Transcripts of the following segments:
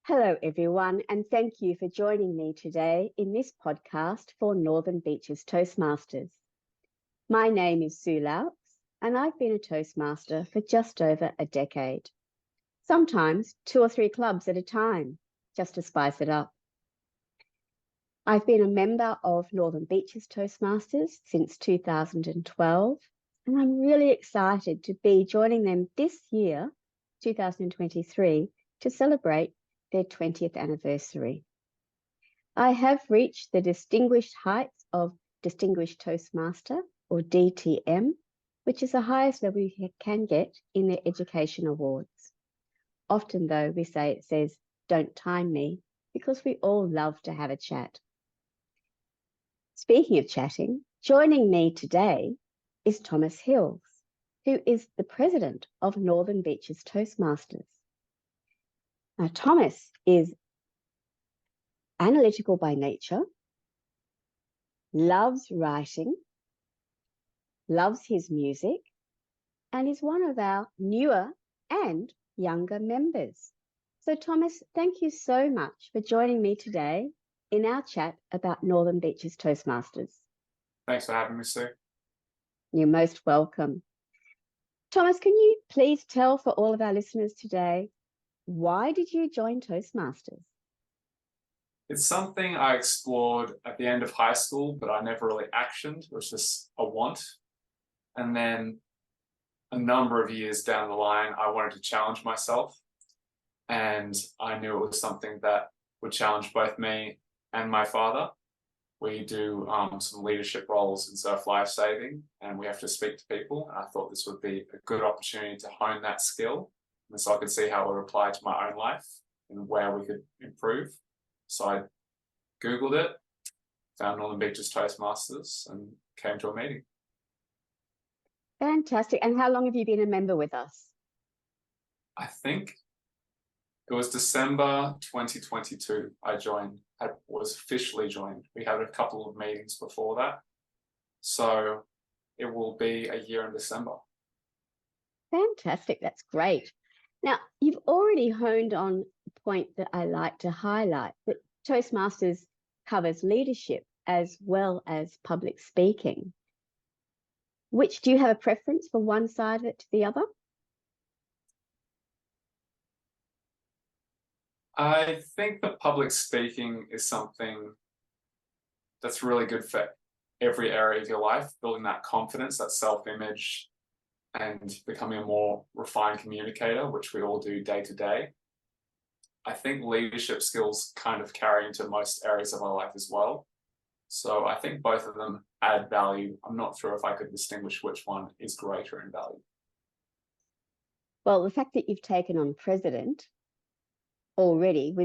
Hello, everyone, and thank you for joining me today in this podcast for Northern Beaches Toastmasters. My name is Sue Loucks, and I've been a Toastmaster for just over a decade. Sometimes 2 or 3 clubs at a time, just to spice it up. I've been a member of Northern Beaches Toastmasters since 2012, and I'm really excited to be joining them this year, 2023, to celebrate their 20th anniversary. I have reached the distinguished heights of Distinguished Toastmaster, or DTM, which is the highest level you can get in their education awards. Often, though, it says, "Don't time me," because we all love to have a chat. Speaking of chatting, joining me today is Thomas Hills, who is the president of Northern Beaches Toastmasters. Now, Thomas is analytical by nature, loves writing, loves his music, and is one of our newer and younger members. So, Thomas, thank you so much for joining me today in our chat about Northern Beaches Toastmasters. Thanks for having me, Sue. You're most welcome. Thomas, can you please tell for all of our listeners today, why did you join Toastmasters? It's something I explored at the end of high school, but I never really actioned. It was just a want. And then a number of years down the line, I wanted to challenge myself. And I knew it was something that would challenge both me and my father. We do some leadership roles in surf lifesaving, and we have to speak to people. And I thought this would be a good opportunity to hone that skill, and so I could see how it would apply to my own life and where we could improve. So I Googled it, found Northern Beaches Toastmasters, and came to a meeting. Fantastic. And how long have you been a member with us? I think it was December 2022 I was officially joined. We had a couple of meetings before that. So it will be a year in December. Fantastic. That's great. Now, you've already honed on a point that I like to highlight, that Toastmasters covers leadership as well as public speaking. Which, do you have a preference for one side of it to the other? I think that public speaking is something that's really good for every area of your life, building that confidence, that self-image, and becoming a more refined communicator, which we all do day to day. I think leadership skills kind of carry into most areas of our life as well. So I think both of them add value. I'm not sure if I could distinguish which one is greater in value. Well, the fact that you've taken on president already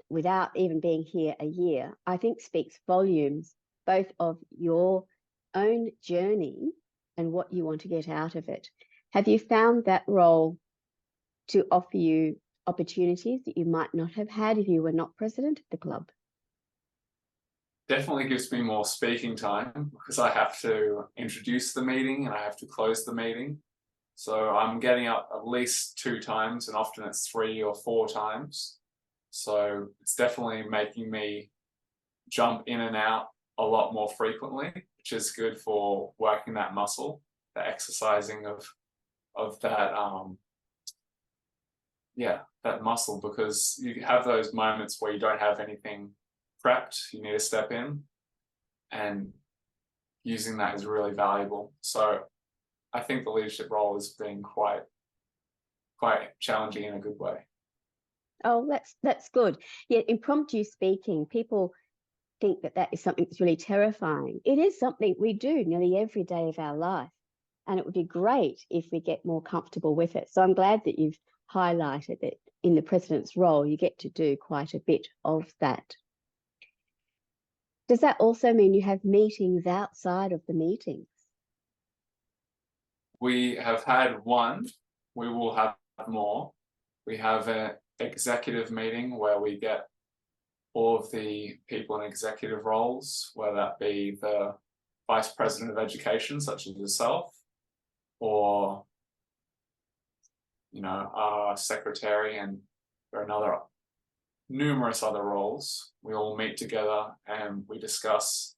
without even being here a year, I think speaks volumes both of your own journey and what you want to get out of it. Have you found that role to offer you opportunities that you might not have had if you were not president of the club? Definitely gives me more speaking time because I have to introduce the meeting and I have to close the meeting. So I'm getting up at least 2 times, and often it's 3 or 4 times. So it's definitely making me jump in and out a lot more frequently, which is good for working that muscle, the exercising of that that muscle, because you have those moments where you don't have anything prepped, you need to step in, and using that is really valuable. So I think the leadership role has been quite challenging in a good way. Oh, that's good. Yeah, impromptu speaking, people think that is something that's really terrifying. It is something we do nearly every day of our life, and it would be great if we get more comfortable with it. So I'm glad that you've highlighted that in the president's role, you get to do quite a bit of that. Does that also mean you have meetings outside of the meetings? We have had one. We will have more. We have an executive meeting where we get all of the people in executive roles, whether that be the vice president of education, such as yourself, or our secretary and another numerous other roles. We all meet together and we discuss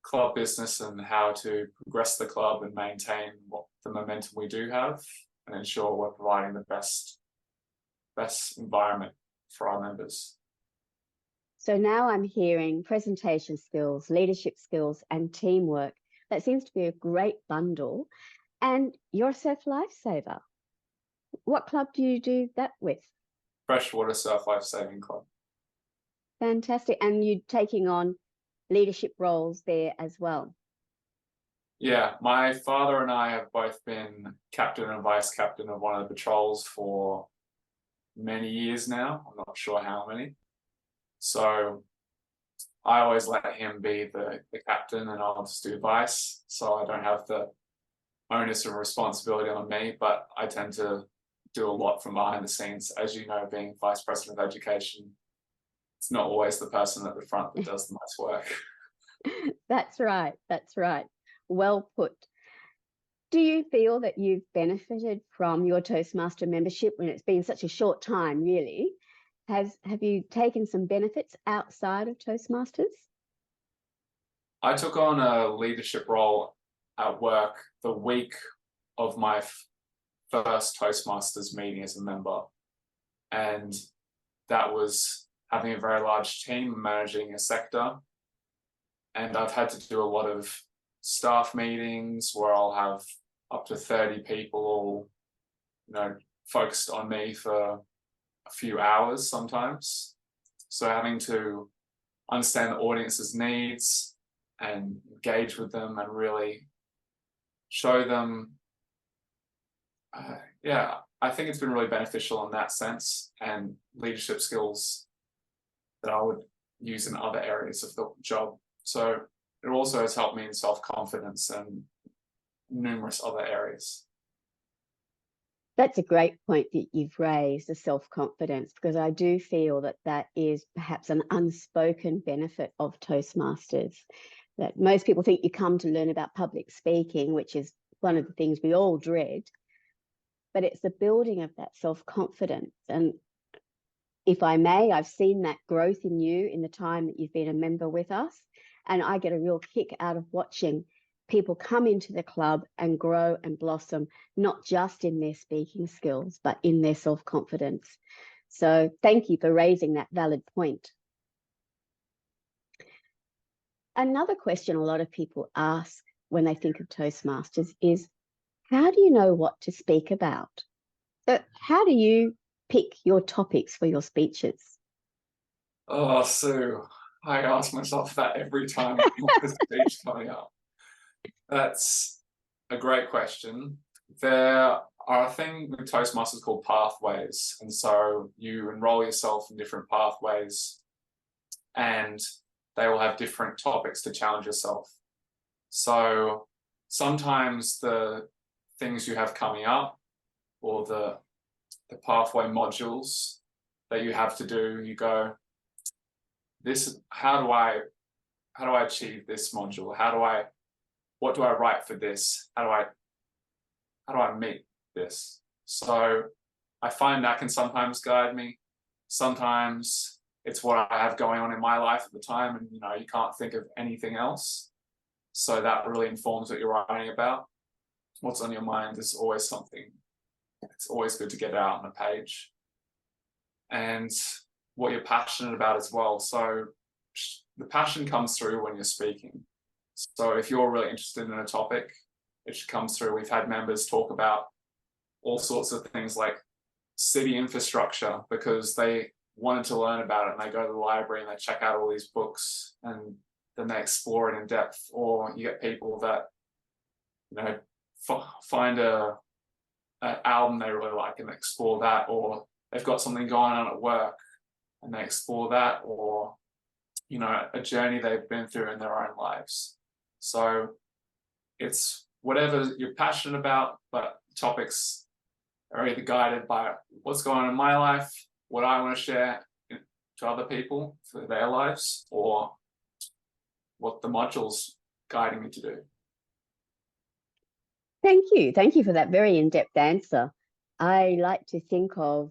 club business and how to progress the club and maintain what the momentum we do have and ensure we're providing the best environment for our members. So now I'm hearing presentation skills, leadership skills, and teamwork. That seems to be a great bundle. And you're a surf lifesaver. What club do you do that with? Freshwater Surf Life Saving Club. Fantastic. And you're taking on leadership roles there as well. Yeah, my father and I have both been captain and vice captain of one of the patrols for many years now. I'm not sure how many. So I always let him be the captain and I'll just do vice. So I don't have the onus of responsibility on me, but I tend to do a lot from behind the scenes. As you know, being vice president of education, it's not always the person at the front that does the most work. That's right. That's right. Well put. Do you feel that you've benefited from your Toastmaster membership when it's been such a short time, really? Have you taken some benefits outside of Toastmasters? I took on a leadership role at work the week of my first Toastmasters meeting as a member. And that was having a very large team, managing a sector. And I've had to do a lot of staff meetings where I'll have up to 30 people all, focused on me for a few hours sometimes. So having to understand the audience's needs and engage with them and really show them, I think it's been really beneficial in that sense, and leadership skills that I would use in other areas of the job. So it also has helped me in self-confidence and numerous other areas. That's a great point that you've raised, the self-confidence, because I do feel that that is perhaps an unspoken benefit of Toastmasters, that most people think you come to learn about public speaking, which is one of the things we all dread, but it's the building of that self-confidence. And if I may, I've seen that growth in you in the time that you've been a member with us, and I get a real kick out of watching people come into the club and grow and blossom, not just in their speaking skills, but in their self-confidence. So thank you for raising that valid point. Another question a lot of people ask when they think of Toastmasters is, how do you know what to speak about? So how do you pick your topics for your speeches? Oh, Sue, I ask myself that every time there's a speech coming up. That's a great question. There are a thing with Toastmasters called pathways. And so you enroll yourself in different pathways and they will have different topics to challenge yourself. So sometimes the things you have coming up or the pathway modules that you have to do, you go, how do I achieve this module? What do I write for this? How do I meet this? So I find that can sometimes guide me. Sometimes it's what I have going on in my life at the time, and you can't think of anything else. So that really informs what you're writing about. What's on your mind is always something. It's always good to get it out on a page. And what you're passionate about as well. So the passion comes through when you're speaking. So if you're really interested in a topic, it comes through. We've had members talk about all sorts of things like city infrastructure because they wanted to learn about it, and they go to the library and they check out all these books and then they explore it in depth. Or you get people that find an album they really like and explore that, or they've got something going on at work and they explore that, or a journey they've been through in their own lives. So it's whatever you're passionate about, but topics are either guided by what's going on in my life, what I want to share to other people for their lives, or what the module's guiding me to do. Thank you. Thank you for that very in-depth answer. I like to think of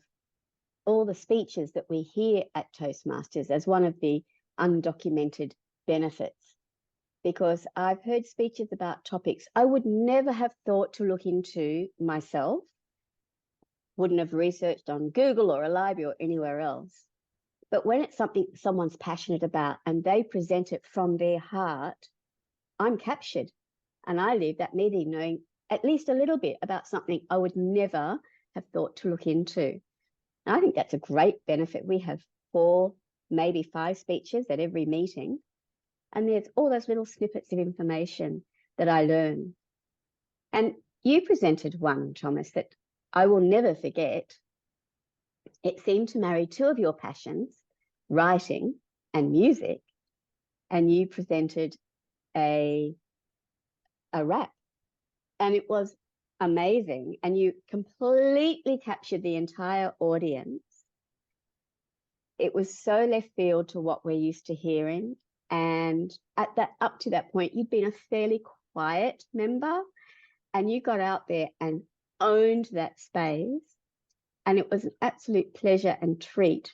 all the speeches that we hear at Toastmasters as one of the undocumented benefits, because I've heard speeches about topics I would never have thought to look into myself, wouldn't have researched on Google or a library or anywhere else. But when it's something someone's passionate about and they present it from their heart, I'm captured. And I leave that meeting knowing at least a little bit about something I would never have thought to look into. And I think that's a great benefit. We have 4, maybe 5 speeches at every meeting. And there's all those little snippets of information that I learn. And you presented one, Thomas, that I will never forget. It seemed to marry 2 of your passions, writing and music. And you presented a rap. And it was amazing. And you completely captured the entire audience. It was so left field to what we're used to hearing. And up to that point, you'd been a fairly quiet member, and you got out there and owned that space. And it was an absolute pleasure and treat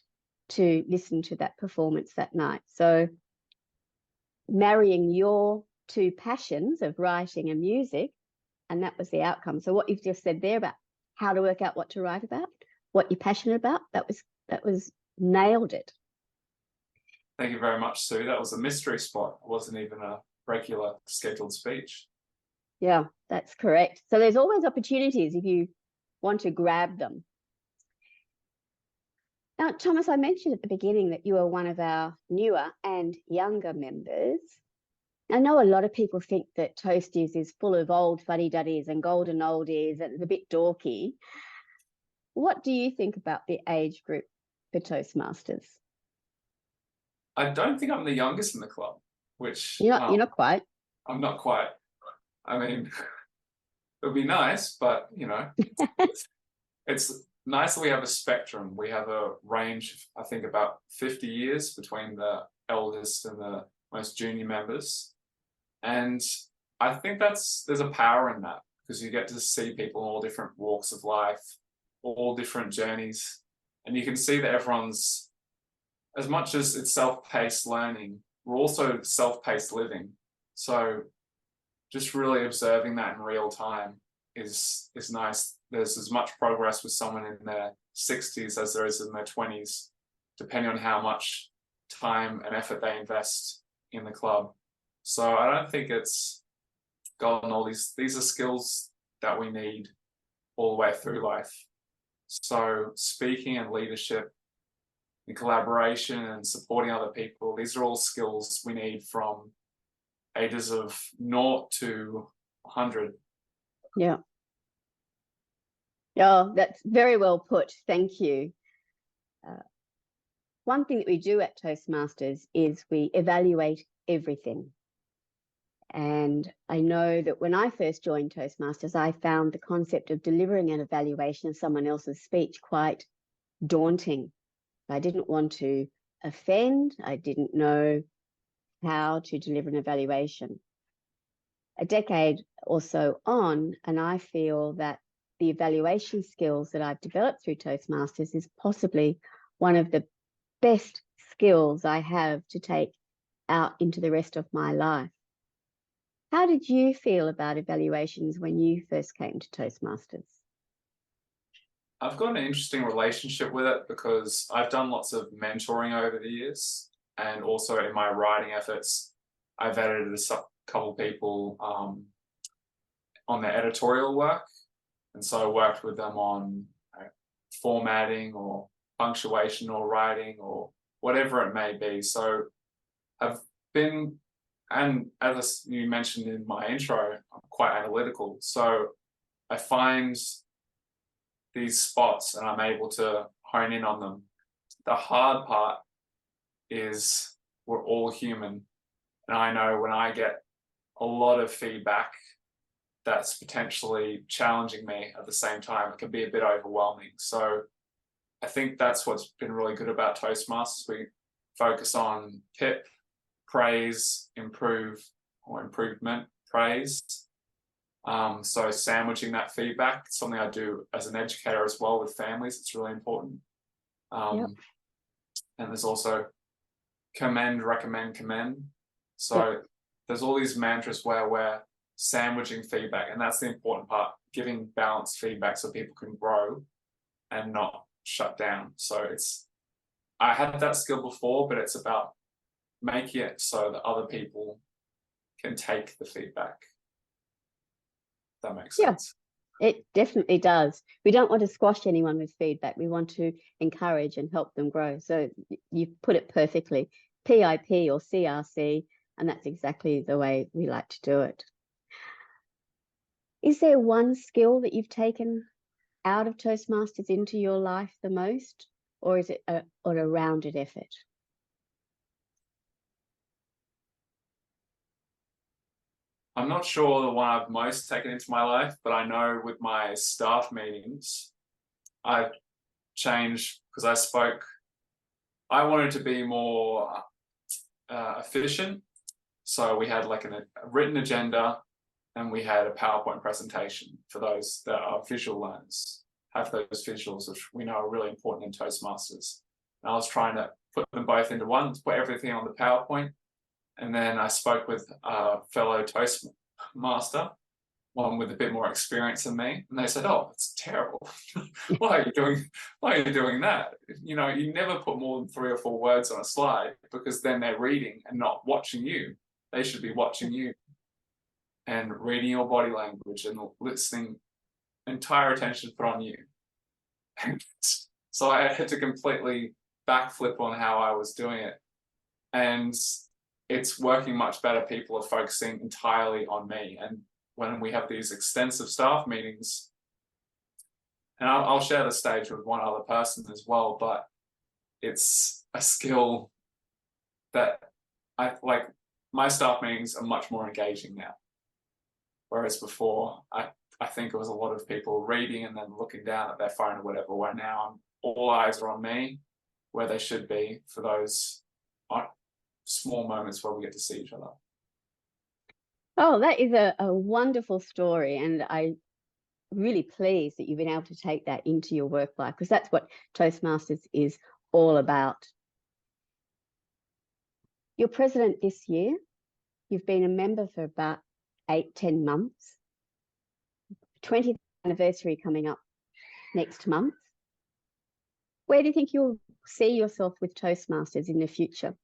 to listen to that performance that night. So marrying your 2 passions of writing and music, and that was the outcome. So what you've just said there about how to work out what to write about, what you're passionate about, that was nailed it. Thank you very much, Sue. That was a mystery spot. It wasn't even a regular scheduled speech. Yeah, that's correct. So there's always opportunities if you want to grab them. Now, Thomas, I mentioned at the beginning that you are one of our newer and younger members. I know a lot of people think that Toasties is full of old fuddy-duddies and golden oldies and it's a bit dorky. What do you think about the age group for Toastmasters? I don't think I'm the youngest in the club, which You're not quite. I'm not quite. I mean, it would be nice, but it's nice that we have a spectrum. We have a range of, I think, about 50 years between the eldest and the most junior members. And I think there's a power in that, because you get to see people in all different walks of life, all different journeys. And you can see that everyone's, as much as it's self-paced learning, we're also self-paced living. So just really observing that in real time is nice. There's as much progress with someone in their 60s as there is in their 20s, depending on how much time and effort they invest in the club. So I don't think it's golden oldies. These are skills that we need all the way through life. So speaking and leadership and collaboration and supporting other people, these are all skills we need from ages of 0 to 100. Yeah. Oh, that's very well put. Thank you. One thing that we do at Toastmasters is we evaluate everything. And I know that when I first joined Toastmasters, I found the concept of delivering an evaluation of someone else's speech quite daunting. I didn't want to offend. I didn't know how to deliver an evaluation. A decade or so on, and I feel that the evaluation skills that I've developed through Toastmasters is possibly one of the best skills I have to take out into the rest of my life. How did you feel about evaluations when you first came to Toastmasters? I've got an interesting relationship with it because I've done lots of mentoring over the years, and also in my writing efforts, I've edited a couple people on their editorial work, and so I worked with them on formatting or punctuation or writing or whatever it may be. So I've been, and as you mentioned in my intro, I'm quite analytical. So I find these spots and I'm able to hone in on them. The hard part is we're all human. And I know when I get a lot of feedback that's potentially challenging me at the same time, it can be a bit overwhelming. So I think that's what's been really good about Toastmasters. We focus on PIP, praise, improve, or improvement, praise. So sandwiching that feedback, something I do as an educator as well with families, it's really important. Yep. And there's also commend, recommend, commend. So Yep. there's all these mantras where we're sandwiching feedback, and that's the important part, giving balanced feedback so people can grow and not shut down. So I had that skill before, but it's about making it so that other people can take the feedback. That makes sense. It definitely does. We don't want to squash anyone with feedback. We want to encourage and help them grow. So you put it perfectly, PIP or CRC, and that's exactly the way we like to do it. Is there one skill that you've taken out of Toastmasters into your life the most, or is it a rounded effort? I'm not sure the one I've most taken into my life, but I know with my staff meetings, I've changed because I wanted to be more efficient. So we had like a written agenda, and we had a PowerPoint presentation for those that are visual learners, have those visuals, which we know are really important in Toastmasters. And I was trying to put them both into one, put everything on the PowerPoint. And then I spoke with a fellow Toastmaster, one with a bit more experience than me, and they said, "Oh, it's terrible. Why are you doing that? You know, you never put more than 3 or 4 words on a slide, because then they're reading and not watching you. They should be watching you and reading your body language and listening, entire attention put on you." So I had to completely backflip on how I was doing it, and it's working much better. People are focusing entirely on me, and when we have these extensive staff meetings, and I'll share the stage with one other person as well, but it's a skill that I like. My staff meetings are much more engaging now, whereas before I think it was a lot of people reading and then looking down at their phone or whatever, where now all eyes are on me, where they should be for those small moments where we get to see each other. Oh, that is a wonderful story, and I'm really pleased that you've been able to take that into your work life, because that's what Toastmasters is all about. You're president this year. You've been a member for about 8-10 months. 20th anniversary coming up next month. Where do you think you'll see yourself with Toastmasters in the future?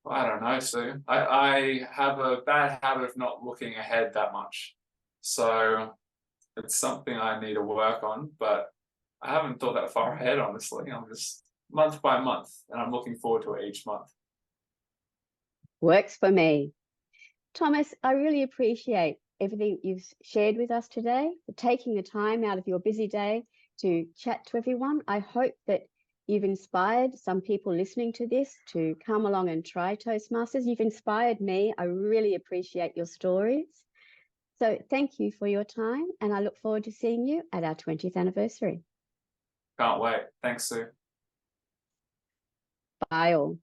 I don't know, Sue. I have a bad habit of not looking ahead that much. So it's something I need to work on, but I haven't thought that far ahead, honestly. I'm just month by month, and I'm looking forward to it each month. Works for me. Thomas, I really appreciate everything you've shared with us today, for taking the time out of your busy day to chat to everyone. I hope that you've inspired some people listening to this to come along and try Toastmasters. You've inspired me. I really appreciate your stories. So thank you for your time, and I look forward to seeing you at our 20th anniversary. Can't wait. Thanks, Sue. Bye all.